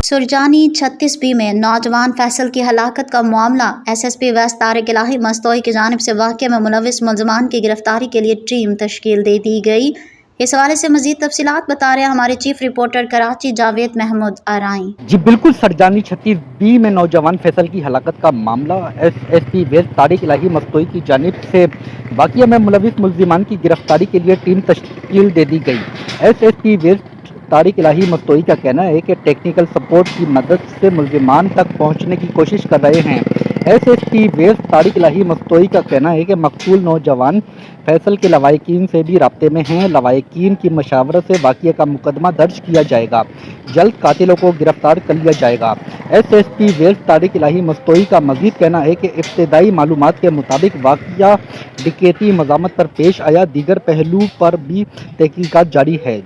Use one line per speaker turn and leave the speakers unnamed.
Surjani 36B میں نوجوان فیصل کی ہلاکت کا معاملہ SSP ویسٹ طارق الہی مستوئی کی جانب سے واقعے میں ملوث ملزمان کی گرفتاری کے لیے ٹیم تشکیل دے دی گئی۔ اس حوالے سے مزید تفصیلات بتا رہے ہیں ہمارے چیف رپورٹر کراچی جاوید محمود آرائیں۔
جی بالکل، سرجانی 36B میں نوجوان فیصل کی ہلاکت کا معاملہ SSP ویسٹ طارق الہی مستوئی کی جانب سے واقعہ میں ملوث ملزمان کی گرفتاری کے لیے ٹیم تشکیل دے دی گئی۔ SSP ویسٹ طارق الہی مستوئی کا کہنا ہے کہ ٹیکنیکل سپورٹ کی مدد سے ملزمان تک پہنچنے کی کوشش کر رہے ہیں۔ SSP ویسٹ طارق الہی مستوئی کا کہنا ہے کہ مقتول نوجوان فیصل کے لواحقین سے بھی رابطے میں ہیں۔ لواحقین کی مشاورت سے واقعے کا مقدمہ درج کیا جائے گا، جلد قاتلوں کو گرفتار کر لیا جائے گا۔ SSP ویسٹ طارق الہی مستوئی کا مزید کہنا ہے کہ ابتدائی معلومات کے مطابق واقعہ ڈکیتی مزاحمت پر پیش آیا، دیگر پہلو پر بھی تحقیقات جاری ہے۔